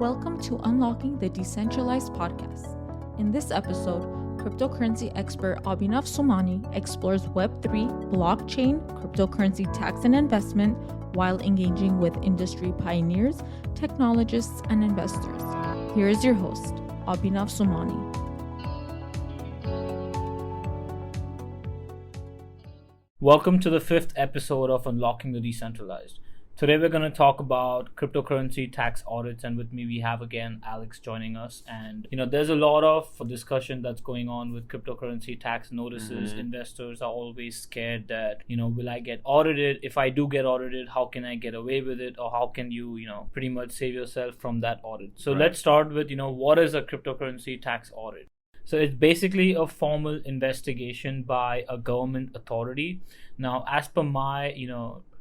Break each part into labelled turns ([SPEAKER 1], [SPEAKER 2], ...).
[SPEAKER 1] Welcome to Unlocking the Decentralized podcast. In this episode, cryptocurrency expert Abhi Soomaney explores Web3, blockchain, cryptocurrency tax and investment while engaging with industry pioneers, technologists, and investors. Here is your host, Abhi Soomaney.
[SPEAKER 2] Welcome to the 5th episode of Unlocking the Decentralized. Today we're going to talk about cryptocurrency tax audits, and with me we have again Alex joining us. And there's a lot of discussion that's going on with cryptocurrency tax notices. Investors are always scared that will I get audited? If I do get audited, how can I get away with it, or how can you pretty much save yourself from that audit? So Let's start with what is a cryptocurrency tax audit? So it's basically a formal investigation by a government authority. Now, as per my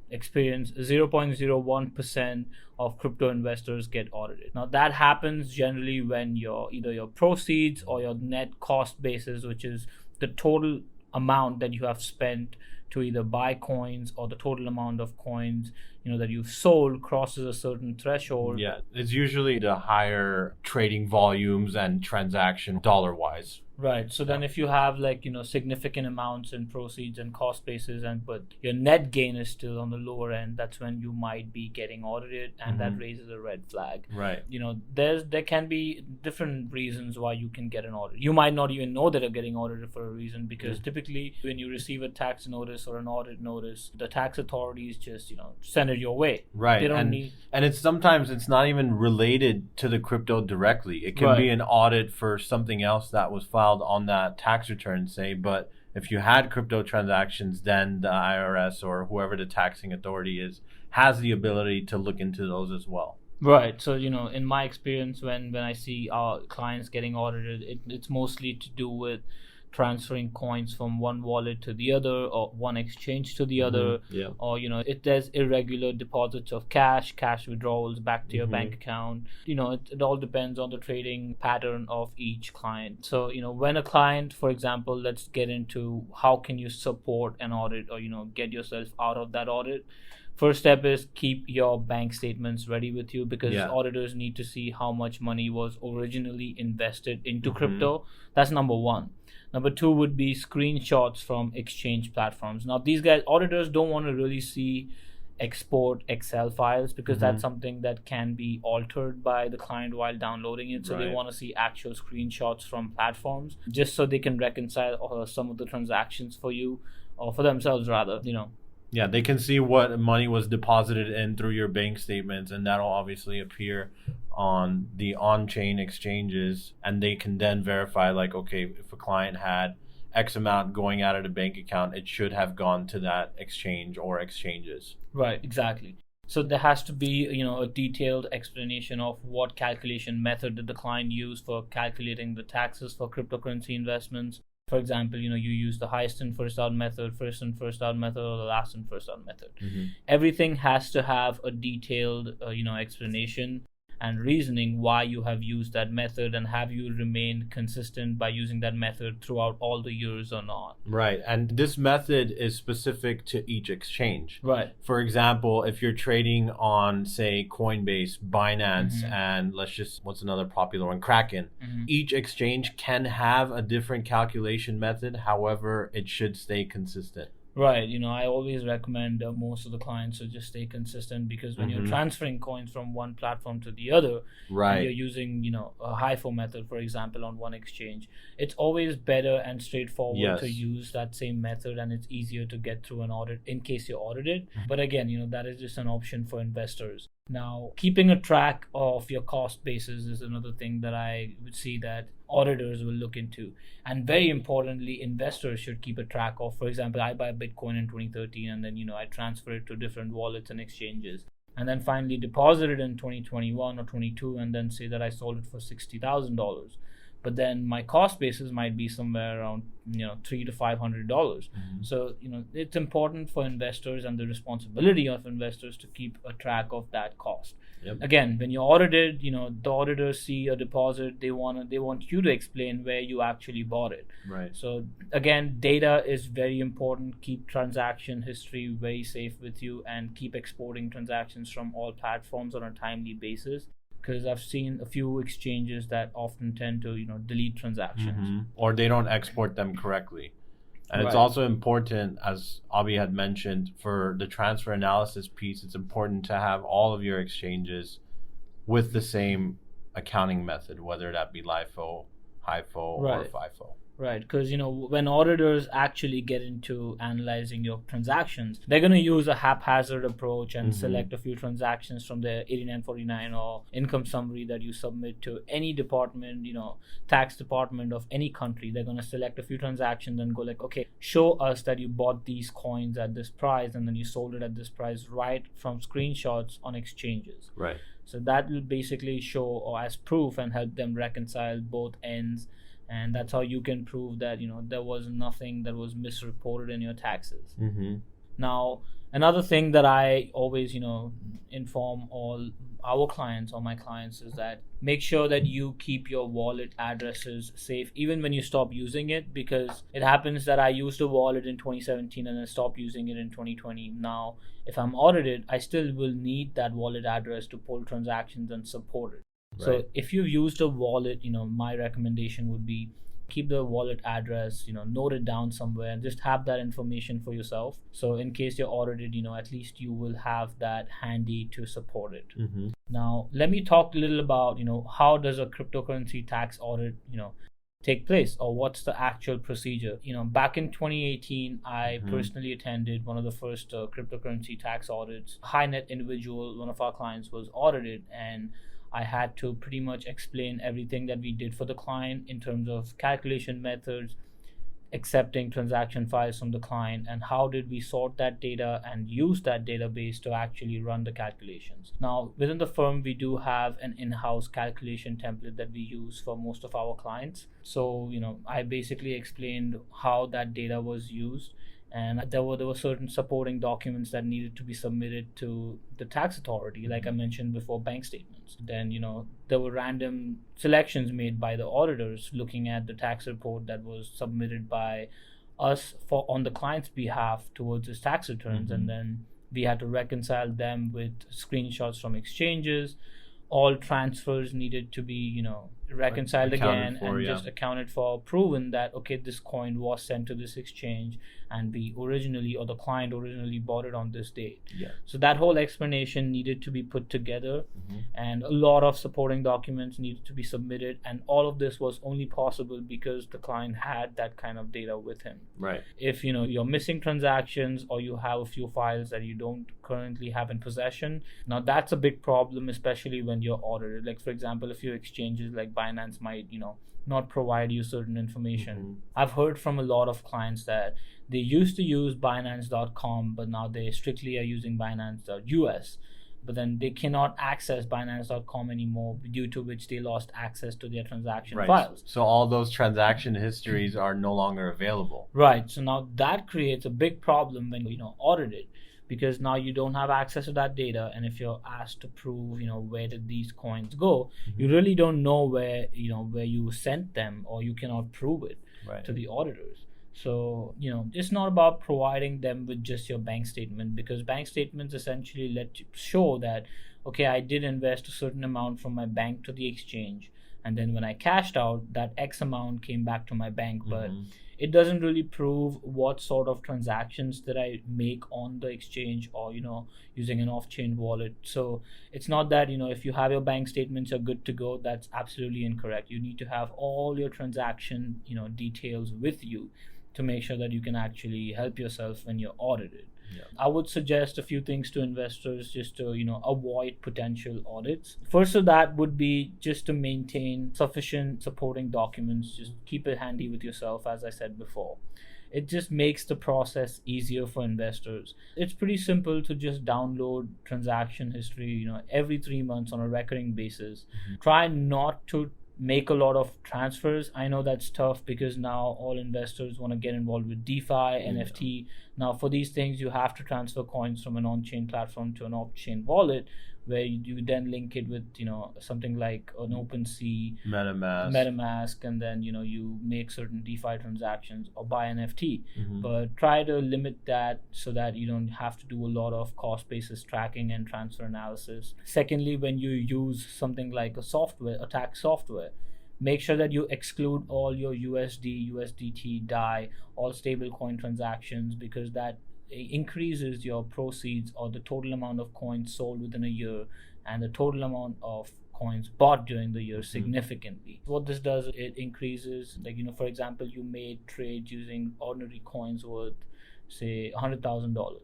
[SPEAKER 2] experience, 0.01% of crypto investors get audited. Now that happens generally when either your proceeds or your net cost basis, which is the total amount that you have spent to either buy coins or the total amount of coins that you've sold, crosses a certain threshold.
[SPEAKER 3] Yeah, it's usually the higher trading volumes and transaction dollar-wise.
[SPEAKER 2] Right. So then if you have significant amounts in proceeds and cost basis, but your net gain is still on the lower end, that's when you might be getting audited, and that raises a red flag.
[SPEAKER 3] Right.
[SPEAKER 2] There can be different reasons why you can get an audit. You might not even know that you're getting audited for a reason, because typically when you receive a tax notice or an audit notice, the tax authorities just send it your way.
[SPEAKER 3] Right.
[SPEAKER 2] They don't need.
[SPEAKER 3] And it's sometimes it's not even related to the crypto directly. It can be an audit for something else that was filed on that tax return, say, but if you had crypto transactions, then the IRS or whoever the taxing authority has the ability to look into those as well.
[SPEAKER 2] Right. So, in my experience, when I see our clients getting audited, it's mostly to do with transferring coins from one wallet to the other, or one exchange to the other, or if there's irregular deposits of cash withdrawals back to your bank account. It all depends on the trading pattern of each client. So when a client, for example, let's get into how can you support an audit or get yourself out of that audit. First step is keep your bank statements ready with you, because auditors need to see how much money was originally invested into crypto. That's number one. Number two would be screenshots from exchange platforms. Now, these auditors don't want to really see export Excel files, because that's something that can be altered by the client while downloading it. So they want to see actual screenshots from platforms, just so they can reconcile some of the transactions for you, or for themselves rather,
[SPEAKER 3] Yeah, they can see what money was deposited in through your bank statements, and that'll obviously appear on the on-chain exchanges, and they can then verify, okay, if a client had X amount going out of the bank account, it should have gone to that exchange or exchanges.
[SPEAKER 2] Right, exactly. So there has to be, a detailed explanation of what calculation method did the client use for calculating the taxes for cryptocurrency investments. For example, you use the highest in first out method, or the last in first out method. Everything has to have a detailed, explanation and reasoning why you have used that method, and have you remained consistent by using that method throughout all the years or not.
[SPEAKER 3] Right. And this method is specific to each exchange.
[SPEAKER 2] Right.
[SPEAKER 3] For example, if you're trading on, say, Coinbase, Binance, and what's another popular one? Kraken. Each exchange can have a different calculation method. However, it should stay consistent.
[SPEAKER 2] Right. I always recommend most of the clients to just stay consistent, because when you're transferring coins from one platform to the other, and you're using, a HIFO method, for example, on one exchange, it's always better and straightforward to use that same method, and it's easier to get through an audit in case you're audited. But again, that is just an option for investors. Now, keeping a track of your cost basis is another thing that I would see that auditors will look into. And very importantly, investors should keep a track of. For example, I buy Bitcoin in 2013, and then I transfer it to different wallets and exchanges, and then finally deposit it in 2021 or 22, and then say that I sold it for $60,000. But then my cost basis might be somewhere around $300 to $500. So it's important for investors, and the responsibility of investors, to keep a track of that cost. Again, when you're audited, the auditors see a deposit, they want you to explain where you actually bought it.
[SPEAKER 3] Right.
[SPEAKER 2] So again, data is very important. Keep transaction history very safe with you, and keep exporting transactions from all platforms on a timely basis. because I've seen a few exchanges that often tend to, delete transactions.
[SPEAKER 3] Or they don't export them correctly. And it's also important, as Abhi had mentioned, for the transfer analysis piece, it's important to have all of your exchanges with the same accounting method, whether that be LIFO, HIFO, or FIFO.
[SPEAKER 2] Right, because when auditors actually get into analyzing your transactions, they're going to use a haphazard approach and select a few transactions from the 8949 or income summary that you submit to any department, tax department of any country. They're going to select a few transactions and go like, okay, show us that you bought these coins at this price and then you sold it at this price, right from screenshots on exchanges.
[SPEAKER 3] Right.
[SPEAKER 2] So that will basically show or as proof and help them reconcile both ends. And that's how you can prove that, there was nothing that was misreported in your taxes. Now, another thing that I always, inform all our clients or my clients is that make sure that you keep your wallet addresses safe even when you stop using it, because it happens that I used a wallet in 2017 and I stopped using it in 2020. Now, if I'm audited, I still will need that wallet address to pull transactions and support it. Right. So if you've used a wallet, my recommendation would be keep the wallet address, note it down somewhere and just have that information for yourself. So in case you're audited, at least you will have that handy to support it. Now, let me talk a little about, how does a cryptocurrency tax audit, take place, or what's the actual procedure. Back in 2018, I personally attended one of the first cryptocurrency tax audits. High net individual, one of our clients, was audited, and I had to pretty much explain everything that we did for the client in terms of calculation methods, accepting transaction files from the client, and how did we sort that data and use that database to actually run the calculations. Now, within the firm, we do have an in-house calculation template that we use for most of our clients. So, I basically explained how that data was used, and there were certain supporting documents that needed to be submitted to the tax authority, like I mentioned before, bank statements. Then, there were random selections made by the auditors looking at the tax report that was submitted by us on the client's behalf towards his tax returns. And then we had to reconcile them with screenshots from exchanges. All transfers needed to be, reconciled again and just accounted for, proven that, okay, this coin was sent to this exchange and the client originally bought it on this date. So that whole explanation needed to be put together, and a lot of supporting documents needed to be submitted, and all of this was only possible because the client had that kind of data with him.
[SPEAKER 3] Right.
[SPEAKER 2] If you're missing transactions or you have a few files that you don't currently have in possession, now that's a big problem, especially when you're audited. Like, for example, a few exchanges like Binance might not provide you certain information. I've heard from a lot of clients that they used to use Binance.com, but now they strictly are using Binance.us. But then they cannot access Binance.com anymore, due to which they lost access to their transaction files.
[SPEAKER 3] So all those transaction histories are no longer available.
[SPEAKER 2] Right. So now that creates a big problem when audited, because now you don't have access to that data, and if you're asked to prove where did these coins go, you really don't know where you sent them, or you cannot prove it to the auditors. So it's not about providing them with just your bank statement, because bank statements essentially let you show that, okay, I did invest a certain amount from my bank to the exchange, and then when I cashed out, that X amount came back to my bank, but it doesn't really prove what sort of transactions that I make on the exchange or, using an off-chain wallet. So it's not that, if you have your bank statements, you're good to go. That's absolutely incorrect. You need to have all your transaction, details with you to make sure that you can actually help yourself when you're audited. I would suggest a few things to investors just to, avoid potential audits. First of that would be just to maintain sufficient supporting documents. Just keep it handy with yourself, as I said before. It just makes the process easier for investors. It's pretty simple to just download transaction history, every 3 months on a recurring basis. Try not to make a lot of transfers. I know that's tough because now all investors want to get involved with DeFi, NFT. Now for these things, you have to transfer coins from an on-chain platform to an off-chain wallet, where you then link it with something like an OpenSea,
[SPEAKER 3] MetaMask,
[SPEAKER 2] and then you make certain DeFi transactions or buy NFT. But try to limit that so that you don't have to do a lot of cost basis tracking and transfer analysis. Secondly, when you use something like a tax software, make sure that you exclude all your USD, USDT, DAI, all stablecoin transactions, because that increases your proceeds or the total amount of coins sold within a year and the total amount of coins bought during the year significantly. What this does, it increases, like, for example, you made trades using ordinary coins worth, say, $100,000.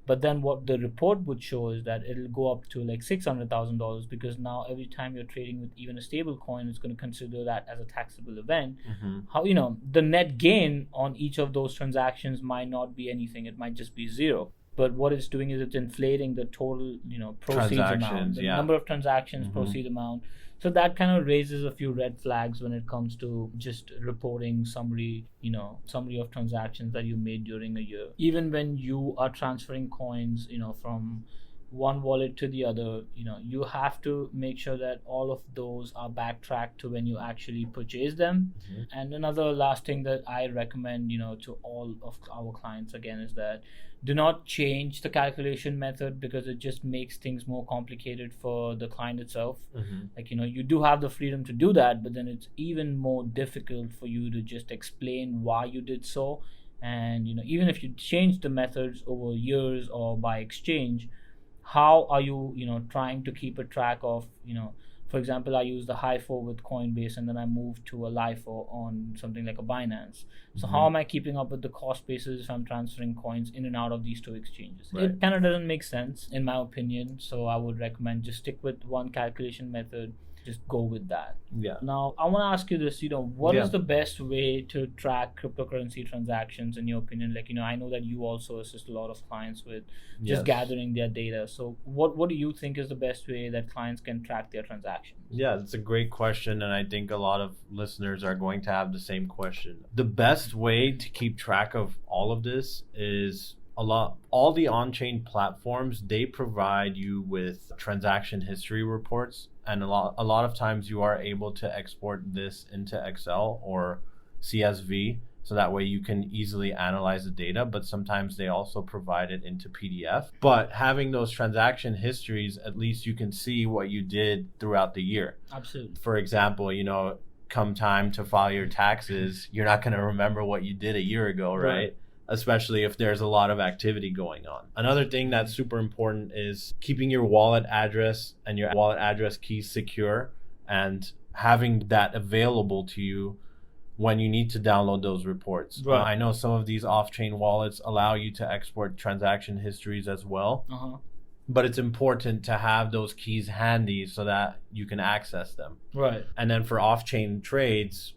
[SPEAKER 2] But then what the report would show is that it'll go up to like $600,000, because now every time you're trading with even a stable coin, it's going to consider that as a taxable event. How, the net gain on each of those transactions might not be anything. It might just be zero. But what it's doing is it's inflating the total, proceeds amount, the number of transactions, proceed amount. So that kind of raises a few red flags when it comes to just reporting summary of transactions that you made during a year. Even when you are transferring coins, from one wallet to the other, you have to make sure that all of those are backtracked to when you actually purchase them. And another last thing that I recommend, to all of our clients again, is that do not change the calculation method, because it just makes things more complicated for the client itself. Like, you do have the freedom to do that, but then it's even more difficult for you to just explain why you did so. And, even if you change the methods over years or by exchange, how are you, trying to keep a track of, for example, I use the HIFO with Coinbase, and then I moved to a LIFO on something like a Binance. So how am I keeping up with the cost basis if I'm transferring coins in and out of these two exchanges? Right. It kind of doesn't make sense, in my opinion. So I would recommend just stick with one calculation method. Just go with that.
[SPEAKER 3] Yeah.
[SPEAKER 2] Now, I want to ask you this, what is the best way to track cryptocurrency transactions in your opinion? Like, I know that you also assist a lot of clients with just gathering their data. So what do you think is the best way that clients can track their transactions?
[SPEAKER 3] Yeah, that's a great question. And I think a lot of listeners are going to have the same question. The best way to keep track of all of this is all the on-chain platforms, they provide you with transaction history reports, and a lot of times you are able to export this into Excel or CSV, so that way you can easily analyze the data. But sometimes they also provide it into PDF. But having those transaction histories, at least you can see what you did throughout the year.
[SPEAKER 2] Absolutely.
[SPEAKER 3] For example, come time to file your taxes, you're not going to remember what you did a year ago, right? Especially if there's a lot of activity going on. Another thing that's super important is keeping your wallet address and your wallet address keys secure, and having that available to you when you need to download those reports.
[SPEAKER 2] Right.
[SPEAKER 3] I know some of these off-chain wallets allow you to export transaction histories as well. But it's important to have those keys handy so that you can access them.
[SPEAKER 2] Right.
[SPEAKER 3] And then for off-chain trades,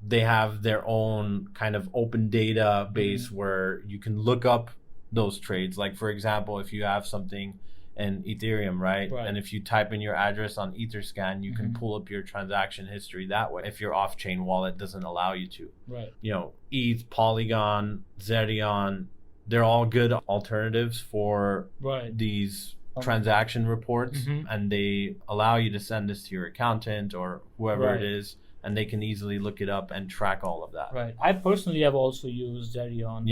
[SPEAKER 3] they have their own kind of open database where you can look up those trades. Like, for example, if you have something in Ethereum, right? And if you type in your address on Etherscan, you can pull up your transaction history that way if your off-chain wallet doesn't allow you to.
[SPEAKER 2] Right.
[SPEAKER 3] ETH, Polygon, Zerion, they're all good alternatives for these transaction reports, and they allow you to send this to your accountant or whoever it is, and they can easily look it up and track all of that.
[SPEAKER 2] Right. I personally have also used Zerion.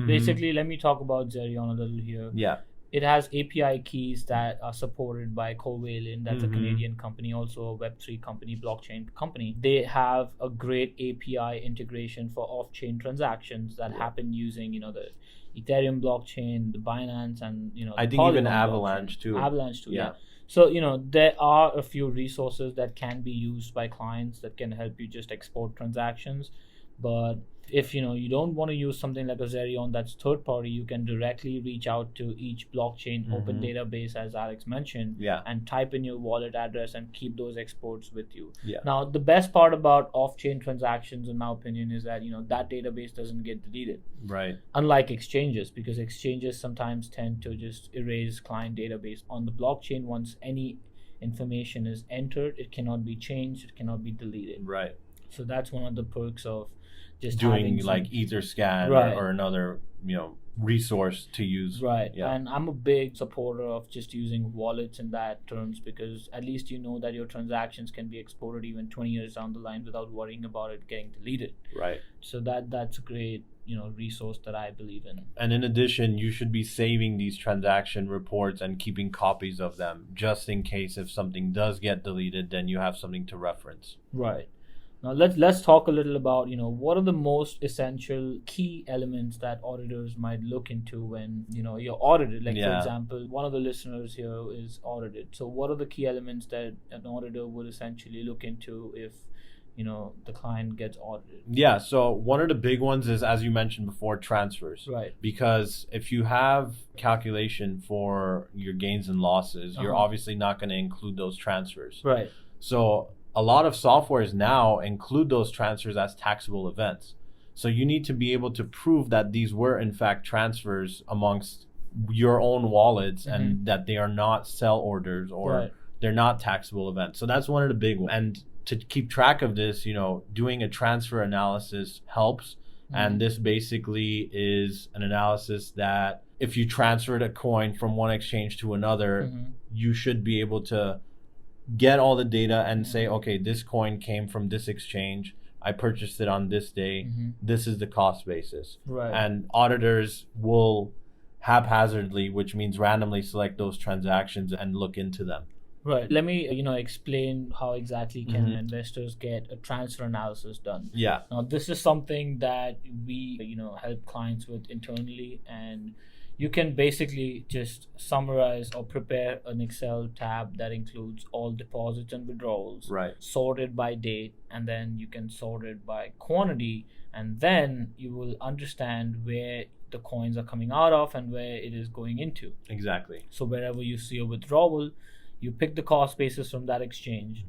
[SPEAKER 2] Basically, let me talk about Zerion a little here.
[SPEAKER 3] Yeah.
[SPEAKER 2] It has API keys that are supported by Covalent. That's a Canadian company, also a Web3 company, blockchain company. They have a great API integration for off-chain transactions that happen using, the Ethereum blockchain, the Binance, and,
[SPEAKER 3] I think even Avalanche too.
[SPEAKER 2] Avalanche too, yeah. So, there are a few resources that can be used by clients that can help you just export transactions. But if, you don't want to use something like a Zerion that's third party, you can directly reach out to each blockchain open database, as Alex mentioned, and type in your wallet address and keep those exports with you. Now, the best part about off-chain transactions, in my opinion, is that, that database doesn't get deleted.
[SPEAKER 3] Right.
[SPEAKER 2] Unlike exchanges, because exchanges sometimes tend to just erase client database. On the blockchain, once any information is entered, it cannot be changed, it cannot be deleted.
[SPEAKER 3] Right.
[SPEAKER 2] So that's one of the perks of just
[SPEAKER 3] doing like Etherscan or another, resource to use.
[SPEAKER 2] Right. Yeah. And I'm a big supporter of just using wallets in that terms, because at least you know that your transactions can be exported even 20 years down the line without worrying about it getting deleted.
[SPEAKER 3] Right.
[SPEAKER 2] So that's a great resource that I believe in.
[SPEAKER 3] And in addition, you should be saving these transaction reports and keeping copies of them just in case if something does get deleted, then you have something to reference.
[SPEAKER 2] Right. Now let's talk a little about what are the most essential key elements that auditors might look into when you're audited. Like for example, one of the listeners here is audited. So what are the key elements that an auditor would essentially look into if the client gets audited?
[SPEAKER 3] Yeah, so one of the big ones is, as you mentioned before, transfers.
[SPEAKER 2] Right.
[SPEAKER 3] Because if you have calculation for your gains and losses, you're obviously not going to include those transfers.
[SPEAKER 2] Right.
[SPEAKER 3] So a lot of softwares now include those transfers as taxable events. So you need to be able to prove that these were in fact transfers amongst your own wallets and that they are not sell orders or they're not taxable events. So that's one of the big ones. And to keep track of this, doing a transfer analysis helps. And this basically is an analysis that if you transferred a coin from one exchange to another, you should be able to get all the data and say, okay, this coin came from this exchange. I purchased it on this day. This is the cost basis.
[SPEAKER 2] Right.
[SPEAKER 3] And auditors will haphazardly, which means randomly, select those transactions and look into them.
[SPEAKER 2] Right. Let me, explain how exactly can investors get a transfer analysis done.
[SPEAKER 3] Yeah.
[SPEAKER 2] Now, this is something that we, help clients with internally, and you can basically just summarize or prepare an Excel tab that includes all deposits and withdrawals, sorted by date, and then you can sort it by quantity, and then you will understand where the coins are coming out of and where it is going into.
[SPEAKER 3] Exactly.
[SPEAKER 2] So wherever you see a withdrawal, you pick the cost basis from that exchange,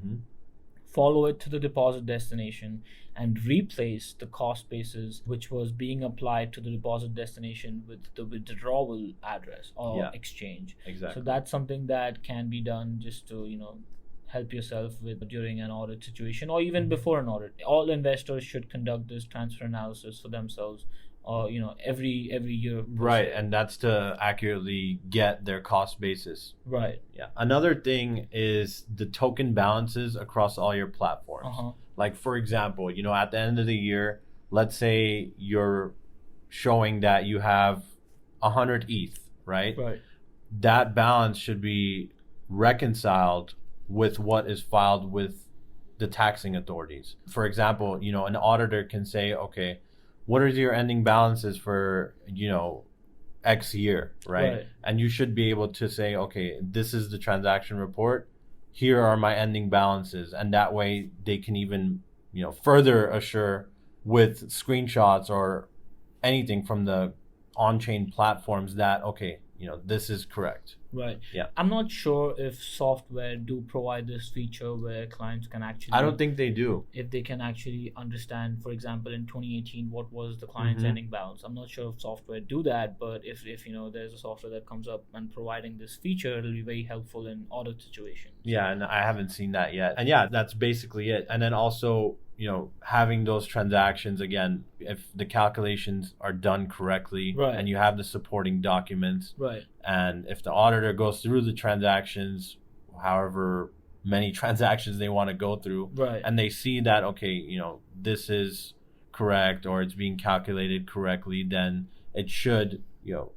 [SPEAKER 2] follow it to the deposit destination, and replace the cost basis which was being applied to the deposit destination with the withdrawal address or exchange.
[SPEAKER 3] Exactly.
[SPEAKER 2] So that's something that can be done just to help yourself with during an audit situation or even before an audit. All investors should conduct this transfer analysis for themselves every year.
[SPEAKER 3] Right, and that's to accurately get their cost basis.
[SPEAKER 2] Right.
[SPEAKER 3] Yeah. Another thing is the token balances across all your platforms. Like for example, at the end of the year, let's say you're showing that you have 100 ETH, right?
[SPEAKER 2] Right.
[SPEAKER 3] That balance should be reconciled with what is filed with the taxing authorities. For example, an auditor can say, okay, what are your ending balances for, X year, right? And you should be able to say, okay, this is the transaction report. Here are my ending balances. And that way they can even, further assure with screenshots or anything from the on-chain platforms that, okay, this is correct.
[SPEAKER 2] Right.
[SPEAKER 3] Yeah.
[SPEAKER 2] I'm not sure if software do provide this feature where clients can actually...
[SPEAKER 3] I don't think they do.
[SPEAKER 2] If they can actually understand, for example, in 2018, what was the client's ending balance. I'm not sure if software do that, but if there's a software that comes up and providing this feature, it'll be very helpful in audit situations.
[SPEAKER 3] Yeah, and I haven't seen that yet. And yeah, that's basically it. And then also, having those transactions, again, if the calculations are done correctly and you have the supporting documents, and if the auditor goes through the transactions, however many transactions they want to go through, and they see that, okay, this is correct or it's being calculated correctly, then it should,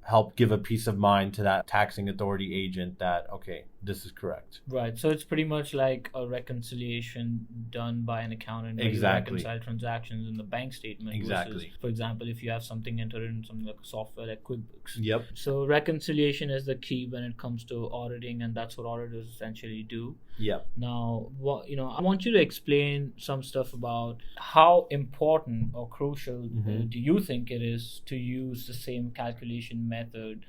[SPEAKER 3] help give a peace of mind to that taxing authority agent that, okay, this is correct.
[SPEAKER 2] Right. So it's pretty much like a reconciliation done by an accountant.
[SPEAKER 3] Exactly.
[SPEAKER 2] Reconcile transactions in the bank statement.
[SPEAKER 3] Exactly.
[SPEAKER 2] Versus, for example, if you have something entered in something like a software like QuickBooks.
[SPEAKER 3] Yep.
[SPEAKER 2] So reconciliation is the key when it comes to auditing, and that's what auditors essentially do.
[SPEAKER 3] Yep.
[SPEAKER 2] Now, I want you to explain some stuff about how important or crucial do you think it is to use the same calculation method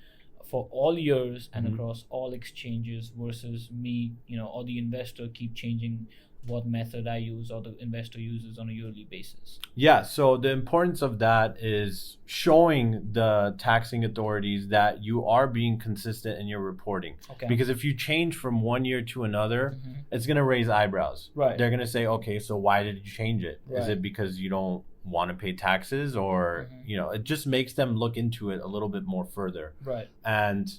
[SPEAKER 2] for all years and across all exchanges versus me, or the investor keep changing what method I use or the investor uses on a yearly basis.
[SPEAKER 3] Yeah, so the importance of that is showing the taxing authorities that you are being consistent in your reporting.
[SPEAKER 2] Okay.
[SPEAKER 3] Because if you change from one year to another, it's going to raise eyebrows.
[SPEAKER 2] Right.
[SPEAKER 3] They're going to say, okay, so why did you change it?
[SPEAKER 2] Right.
[SPEAKER 3] Is it because you don't want to pay taxes, or it just makes them look into it a little bit more further.
[SPEAKER 2] Right.
[SPEAKER 3] And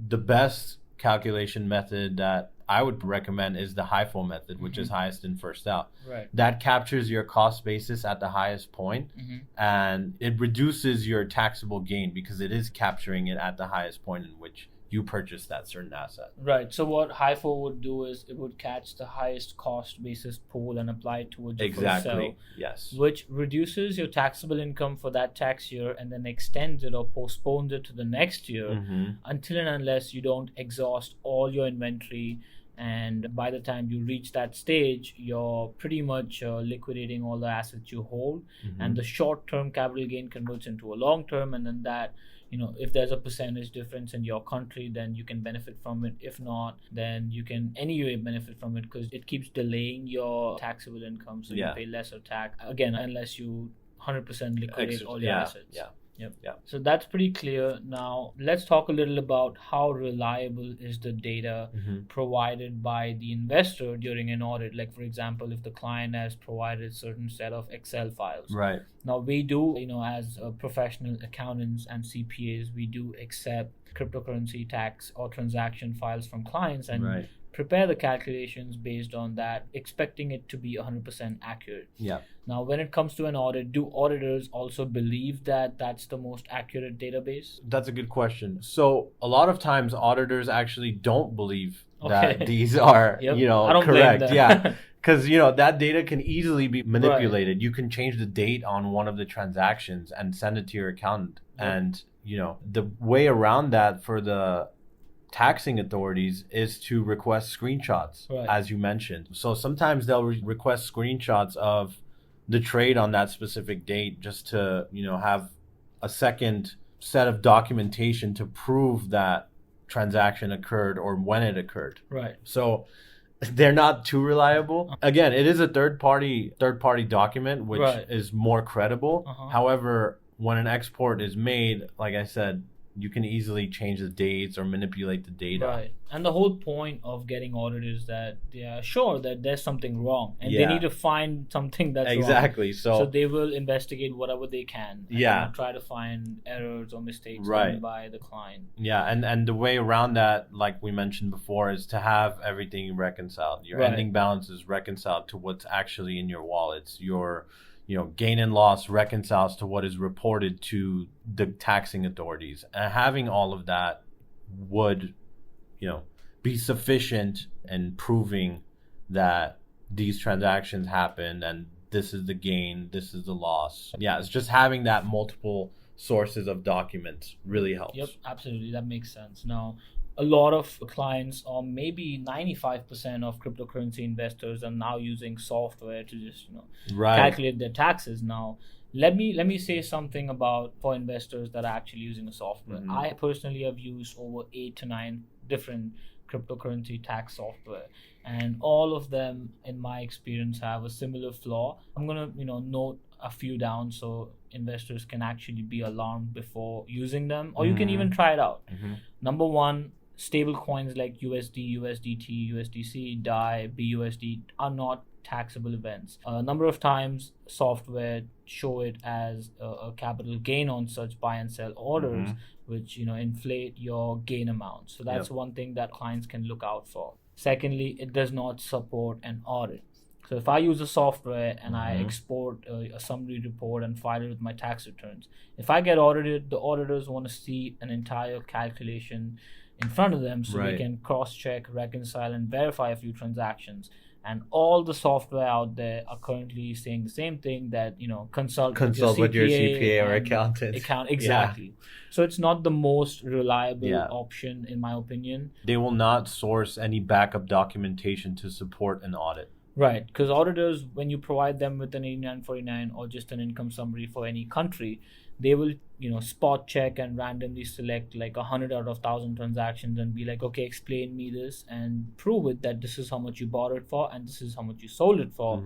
[SPEAKER 3] the best calculation method that I would recommend is the HIFO method, which is highest in, first out.
[SPEAKER 2] Right.
[SPEAKER 3] That captures your cost basis at the highest point, and it reduces your taxable gain because it is capturing it at the highest point in which you purchase that certain asset.
[SPEAKER 2] Right. So what HIFO would do is it would catch the highest cost basis pool and apply it towards your first sell.
[SPEAKER 3] Yes.
[SPEAKER 2] Which reduces your taxable income for that tax year and then extends it or postpones it to the next year until and unless you don't exhaust all your inventory. And by the time you reach that stage, you're pretty much liquidating all the assets you hold, and the short-term capital gain converts into a long-term, and then that, if there's a percentage difference in your country, then you can benefit from it. If not, then you can anyway benefit from it because it keeps delaying your taxable income, so you pay lesser tax, again, unless you 100% liquidate all your assets. Yep.
[SPEAKER 3] Yeah.
[SPEAKER 2] So that's pretty clear. Now, let's talk a little about how reliable is the data provided by the investor during an audit. Like, for example, if the client has provided a certain set of Excel files.
[SPEAKER 3] Right.
[SPEAKER 2] Now, we do, as professional accountants and CPAs, we do accept cryptocurrency tax or transaction files from clients and prepare the calculations based on that, expecting it to be 100% accurate.
[SPEAKER 3] Yeah.
[SPEAKER 2] Now, when it comes to an audit, do auditors also believe that that's the most accurate database?
[SPEAKER 3] That's a good question. So a lot of times auditors actually don't believe that these are,
[SPEAKER 2] I don't
[SPEAKER 3] correct.
[SPEAKER 2] Blame them.
[SPEAKER 3] Yeah. Because, that data can easily be manipulated. Right. You can change the date on one of the transactions and send it to your accountant. Yep. And, the way around that for the taxing authorities is to request screenshots, as you mentioned. So sometimes they'll request screenshots of the trade on that specific date just to, have a second set of documentation to prove that transaction occurred or when it occurred.
[SPEAKER 2] Right.
[SPEAKER 3] So they're not too reliable. Again, it is a third party document, which is more credible. However, when an export is made, like I said, you can easily change the dates or manipulate the data.
[SPEAKER 2] Right. And the whole point of getting audited is that they are sure that there's something wrong. And they need to find something that's wrong.
[SPEAKER 3] Exactly. So
[SPEAKER 2] they will investigate whatever they can. And try to find errors or mistakes done by the client.
[SPEAKER 3] Yeah. And the way around that, like we mentioned before, is to have everything reconciled. Your ending balance is reconciled to what's actually in your wallets. Your gain and loss reconciles to what is reported to the taxing authorities. And having all of that would, be sufficient in proving that these transactions happened and this is the gain, this is the loss. Yeah, it's just having that multiple sources of documents really helps.
[SPEAKER 2] Yep, absolutely. That makes sense. Now, a lot of clients, or maybe 95% of cryptocurrency investors, are now using software to just calculate their taxes. Now, let me say something about for investors that are actually using a software. I personally have used over 8 to 9 different cryptocurrency tax software, and all of them, in my experience, have a similar flaw. I'm gonna note a few down so investors can actually be alarmed before using them, or you can even try it out. Number one, stable coins like USD, USDT, USDC, DAI, BUSD are not taxable events. A number of times software show it as a capital gain on such buy and sell orders, which inflate your gain amount. So that's one thing that clients can look out for. Secondly, it does not support an audit. So if I use a software and I export a summary report and file it with my tax returns, if I get audited, the auditors want to see an entire calculation in front of them so they can cross-check, reconcile, and verify a few transactions. And all the software out there are currently saying the same thing, that consult with your CPA
[SPEAKER 3] or accountant.
[SPEAKER 2] Exactly. So it's not the most reliable option, in my opinion.
[SPEAKER 3] They will not source any backup documentation to support an audit.
[SPEAKER 2] Right, because auditors, when you provide them with an 8949 or just an income summary for any country, they will spot check and randomly select like 100 out of 1,000 transactions and be like, okay, explain me this and prove it that this is how much you bought it for and this is how much you sold it for.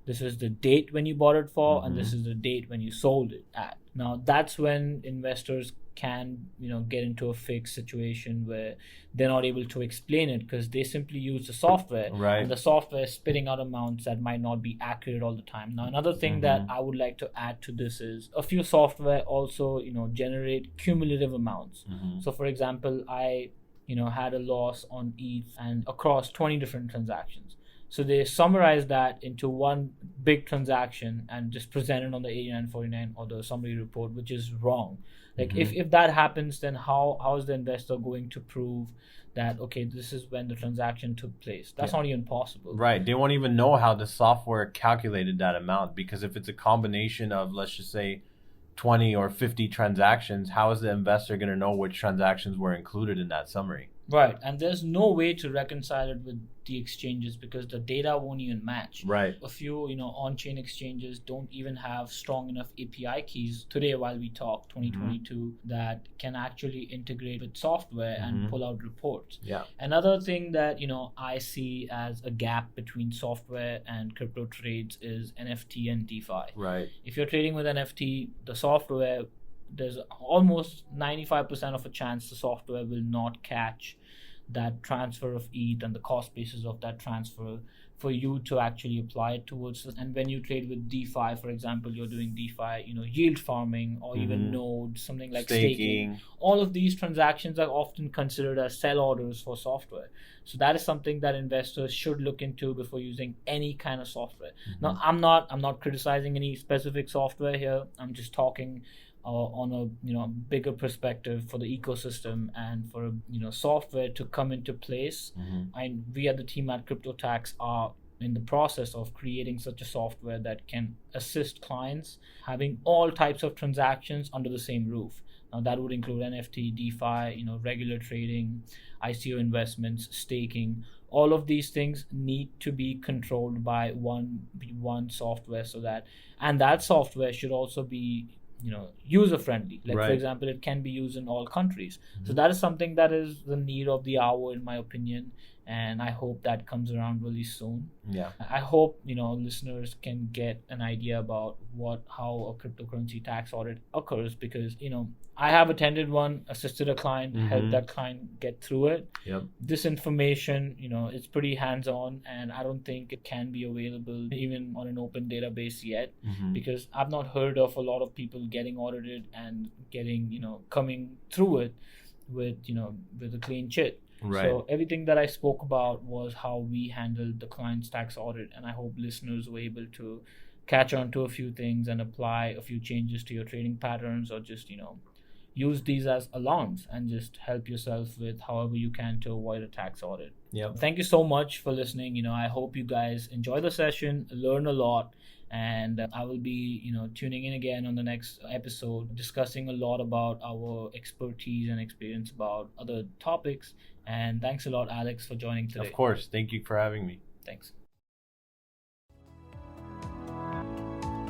[SPEAKER 2] This is the date when you bought it for and this is the date when you sold it at. Now that's when investors can get into a fixed situation where they're not able to explain it because they simply use the software, and the software is spitting out amounts that might not be accurate all the time. Now another thing that I would like to add to this is a few software also generate cumulative amounts. So for example, I had a loss on ETH and across 20 different transactions. So they summarize that into one big transaction and just present it on the 8949 or the summary report, which is wrong. Like if that happens, then how is the investor going to prove that, okay, this is when the transaction took place? That's not even possible.
[SPEAKER 3] Right. They won't even know how the software calculated that amount, because if it's a combination of, let's just say, 20 or 50 transactions, how is the investor going to know which transactions were included in that summary?
[SPEAKER 2] Right, and there's no way to reconcile it with the exchanges because the data won't even match.
[SPEAKER 3] Right.
[SPEAKER 2] A few, on-chain exchanges don't even have strong enough API keys today while we talk, 2022, that can actually integrate with software and pull out reports.
[SPEAKER 3] Yeah.
[SPEAKER 2] Another thing that, I see as a gap between software and crypto trades is NFT and DeFi.
[SPEAKER 3] Right.
[SPEAKER 2] If you're trading with NFT, the software, there's almost 95% of a chance the software will not catch that transfer of ETH and the cost basis of that transfer for you to actually apply it towards this. And when you trade with DeFi, for example, you're doing DeFi, yield farming or even nodes, something like staking. All of these transactions are often considered as sell orders for software. So that is something that investors should look into before using any kind of software. Now, I'm not criticizing any specific software here. I'm just talking on a bigger perspective for the ecosystem and for software to come into place. And we at the team at Crypto Tax are in the process of creating such a software that can assist clients having all types of transactions under the same roof. Now that would include NFT, DeFi, regular trading, ICO investments, staking. All of these things need to be controlled by one software, and that software should also be user friendly. Like for example, it can be used in all countries. So that is something that is the need of the hour, in my opinion, and I hope that comes around really soon. I hope listeners can get an idea about how a cryptocurrency tax audit occurs, because I have attended one, assisted a client, helped that client get through it. This information, it's pretty hands-on, and I don't think it can be available even on an open database yet, because I've not heard of a lot of people getting audited and getting, coming through it with a clean chit. So everything that I spoke about was how we handled the client's tax audit, and I hope listeners were able to catch on to a few things and apply a few changes to your trading patterns, or just use these as alarms and just help yourself with however you can to avoid a tax audit. Thank you so much for listening. I hope you guys enjoy the session, learn a lot, and I will be tuning in again on the next episode, discussing a lot about our expertise and experience about other topics. And thanks a lot, Alex, for joining today.
[SPEAKER 3] Of course. Thank you for having me.
[SPEAKER 2] Thanks.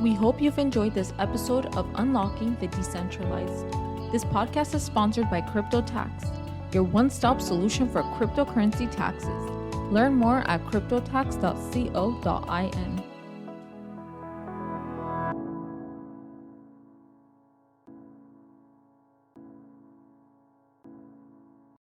[SPEAKER 1] We hope you've enjoyed this episode of Unlocking the Decentralized. This podcast is sponsored by Crypto Tax, your one-stop solution for cryptocurrency taxes. Learn more at cryptotax.co.in.